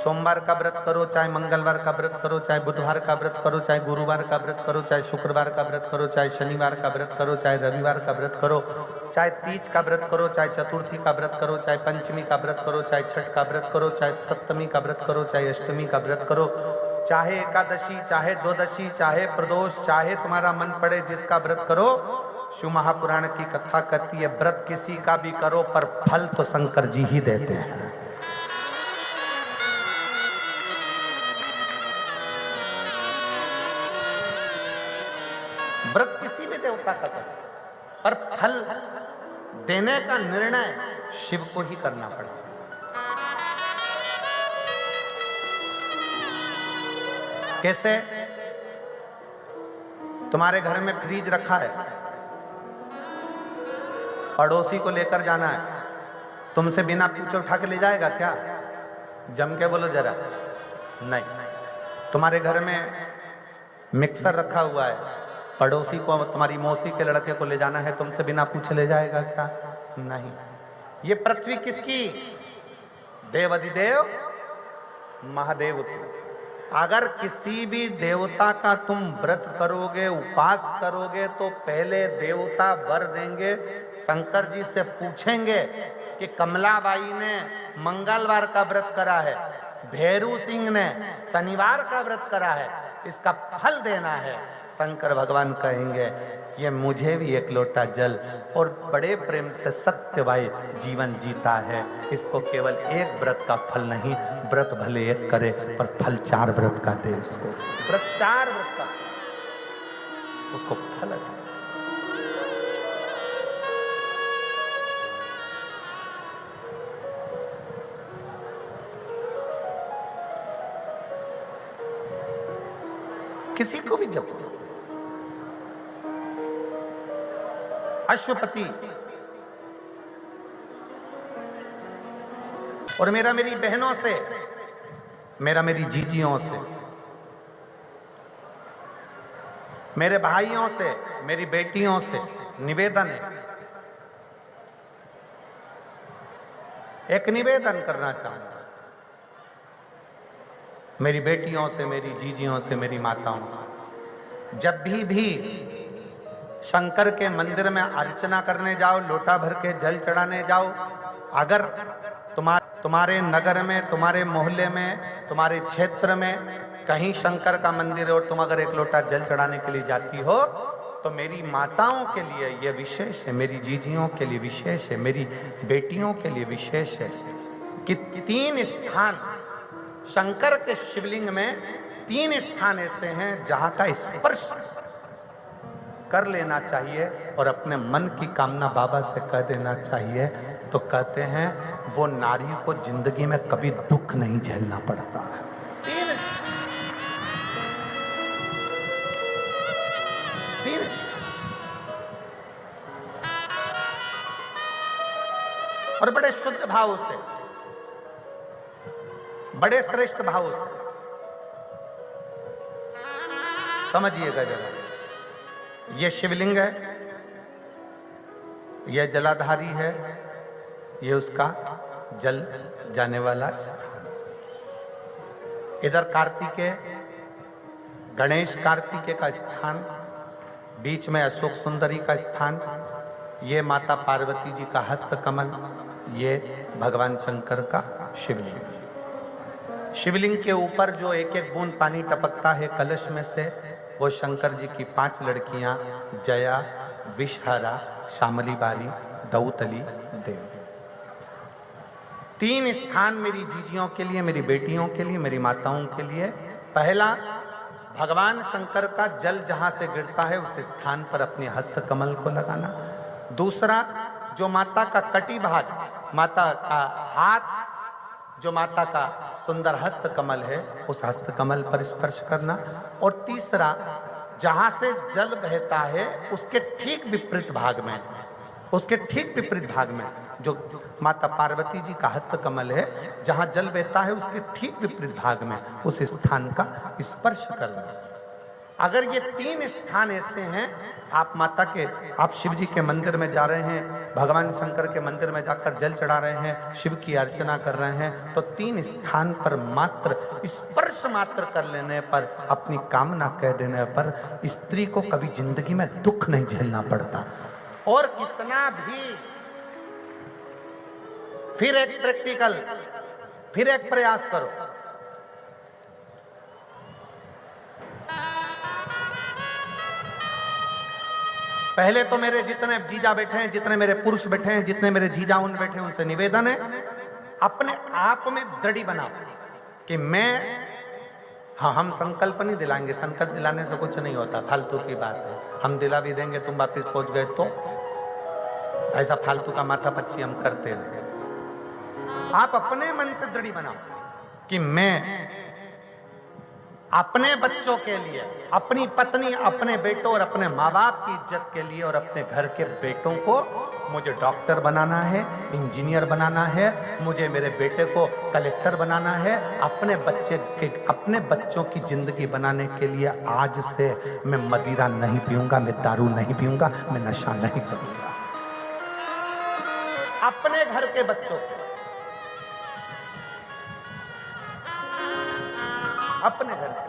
सोमवार का व्रत करो, चाहे मंगलवार का व्रत करो, चाहे बुधवार का व्रत करो, चाहे गुरुवार का व्रत करो, चाहे शुक्रवार का व्रत करो, चाहे शनिवार का व्रत करो, चाहे रविवार का व्रत करो, चाहे तीज का व्रत करो, चाहे चतुर्थी का व्रत करो, चाहे पंचमी का व्रत करो, चाहे छठ का व्रत करो, चाहे सप्तमी का व्रत करो, चाहे अष्टमी का व्रत करो, चाहे एकादशी, चाहे द्वादशी, चाहे प्रदोष, चाहे तुम्हारा मन पड़े जिसका व्रत करो। शिव महापुराण की कथा कहती है व्रत किसी का भी करो पर फल तो शंकर जी ही देते हैं। व्रत किसी भी देवता का करो पर फल देने का निर्णय शिव को ही करना पड़ेगा। कैसे? तुम्हारे घर में फ्रिज रखा है, पड़ोसी को लेकर जाना है, तुमसे बिना पूछे उठा के ले जाएगा क्या? जम के बोलो जरा। नहीं। तुम्हारे घर में मिक्सर रखा हुआ है, पड़ोसी को, तुम्हारी मौसी के लड़के को ले जाना है, तुमसे बिना पूछे ले जाएगा क्या? नहीं। ये पृथ्वी किसकी? देव अधिदेव महादेव की। अगर किसी भी देवता का तुम व्रत करोगे, उपास करोगे, तो पहले देवता वर देंगे, शंकर जी से पूछेंगे कि कमलाबाई ने मंगलवार का व्रत करा है, भैरू सिंह ने शनिवार का व्रत करा है, इसका फल देना है। शंकर भगवान कहेंगे ये मुझे भी एक लोटा जल और बड़े प्रेम से सत्यवाई जीवन जीता है, इसको केवल एक व्रत का फल नहीं, व्रत भले एक करे पर फल 4 व्रत का दे। इसको व्रत 4 व्रत का, उसको फल दे। किसी को भी जब अश्वपति और मेरी बहनों से, मेरी जीजियों से, मेरे भाइयों से, मेरी बेटियों से निवेदन है, एक निवेदन करना चाहूंगा मेरी बेटियों से, मेरी जीजियों से, मेरी माताओं से, जब भी शंकर के मंदिर में अर्चना करने जाओ, लोटा भर के जल चढ़ाने जाओ, अगर तुम्हारे नगर में, तुम्हारे मोहल्ले में, तुम्हारे क्षेत्र में कहीं शंकर का मंदिर है और तुम अगर एक लोटा जल चढ़ाने के लिए जाती हो, तो मेरी माताओं के लिए यह विशेष है, मेरी जीजियों के लिए विशेष है, मेरी बेटियों के लिए विशेष है कि 3 स्थान शंकर के शिवलिंग में, 3 स्थान ऐसे हैं जहां का स्पर्श कर लेना चाहिए और अपने मन की कामना बाबा से कह देना चाहिए। तो कहते हैं वो नारी को जिंदगी में कभी दुख नहीं झेलना पड़ता है। 3 और बड़े शुद्ध भाव से, बड़े श्रेष्ठ भाव से समझिएगा जरा। ये शिवलिंग है, यह जलाधारी है, ये उसका जल जाने वाला स्थान। इधर कार्तिकेय, गणेश कार्तिकेय का स्थान, बीच में अशोक सुंदरी का स्थान, ये माता पार्वती जी का हस्त कमल, ये भगवान शंकर का शिवलिंग। शिवलिंग के ऊपर जो एक एक बूंद पानी टपकता है कलश में से, वो शंकर जी की 5 लड़कियां, जया, विषहरा, शामली बारी, दौतली, देव। 3 स्थान मेरी जीजियों के लिए, मेरी बेटियों के लिए, मेरी माताओं के लिए। पहला, भगवान शंकर का जल जहां से गिरता है उस स्थान पर अपने हस्त कमल को लगाना। दूसरा, जो माता का कटी भाग, माता का हाथ, जो माता का सुंदर हस्त कमल है, उस हस्त कमल पर स्पर्श करना। और तीसरा, जहां से जल बहता है उसके ठीक विपरीत भाग में, उसके ठीक विपरीत भाग में जो माता पार्वती जी का हस्त कमल है, जहां जल बहता है उसके ठीक विपरीत भाग में उस स्थान का स्पर्श करना। अगर ये 3 स्थान ऐसे हैं, आप माता के, आप शिव जी के मंदिर में जा रहे हैं, भगवान शंकर के मंदिर में जाकर जल चढ़ा रहे हैं, शिव की अर्चना कर रहे हैं, तो 3 स्थान पर मात्र स्पर्श मात्र कर लेने पर, अपनी कामना कह देने पर स्त्री को कभी जिंदगी में दुख नहीं झेलना पड़ता। और कितना भी, फिर एक प्रैक्टिकल, फिर एक प्रयास करो। पहले तो मेरे जितने जीजा बैठे हैं, जितने मेरे पुरुष बैठे हैं, जितने मेरे जीजा उन बैठे हैं, उनसे निवेदन है, अपने आप में दृढ़ बनाओ कि मैं, हाँ, हम संकल्प नहीं दिलाएंगे, संकल्प दिलाने से कुछ नहीं होता, फालतू की बात है। हम दिला भी देंगे, तुम वापिस पहुंच गए तो, ऐसा फालतू का माथा पच्ची हम करते नहीं। आप अपने मन से दृढ़ बनाओ कि मैं अपने बच्चों के लिए, अपनी पत्नी, अपने बेटों और अपने माँ बाप की इज्जत के लिए और अपने घर के बेटों को, मुझे डॉक्टर बनाना है, इंजीनियर बनाना है, मुझे मेरे बेटे को कलेक्टर बनाना है, अपने बच्चों की जिंदगी बनाने के लिए आज से मैं मदिरा नहीं पीऊंगा, मैं दारू नहीं पीऊंगा, मैं नशा नहीं करूंगा। अपने घर के बच्चों को, अपने घर के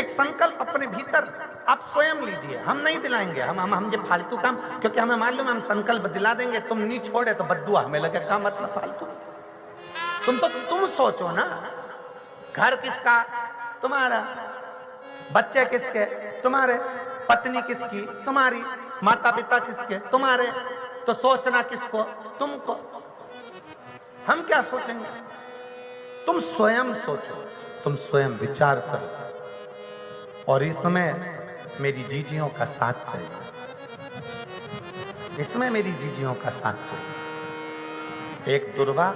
एक संकल्प अपने भीतर आप स्वयं लीजिए। हम नहीं दिलाएंगे, हम ये फालतू काम, क्योंकि हमें मालूम है हम संकल्प दिला देंगे, तुम नहीं छोड़े तो बद्दुआ हमें लगे, का मतलब फालतू। तुम सोचो ना, घर किसका? तुम्हारा। बच्चे किसके? तुम्हारे। पत्नी किसकी? तुम्हारी। माता पिता किसके? तुम्हारे। तो सोचना किसको? तुमको। हम क्या सोचेंगे? तुम स्वयं सोचो, तुम स्वयं विचार करो। और इसमें मेरी जीजियों का साथ चाहिए, इसमें मेरी जीजियों का साथ चाहिए। एक दुर्वा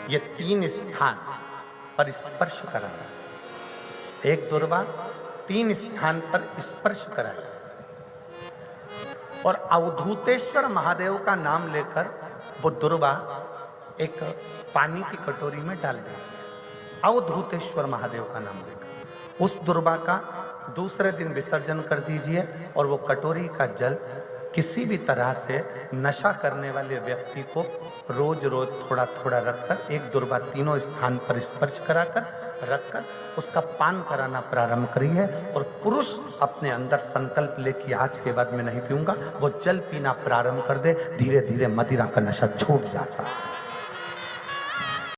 ये 3 स्थान पर स्पर्श कराना, एक दुर्वा 3 स्थान पर स्पर्श कराना। और अवधूतेश्वर महादेव का नाम लेकर वो दुर्वा एक पानी की कटोरी में डाल दीजिए, अवधूतेश्वर महादेव का नाम लेकर। उस दुर्वा का दूसरे दिन विसर्जन कर दीजिए और वो कटोरी का जल किसी भी तरह से नशा करने वाले व्यक्ति को रोज रोज थोड़ा थोड़ा रखकर, एक दुर्वा 3 स्थान पर स्पर्श कराकर रखकर उसका पान कराना प्रारंभ करिए। और पुरुष अपने अंदर संकल्प ले कि आज के बाद मैं नहीं पीऊंगा, वो जल पीना प्रारंभ कर दे। धीरे धीरे मदिरा का नशा छूट जाता है।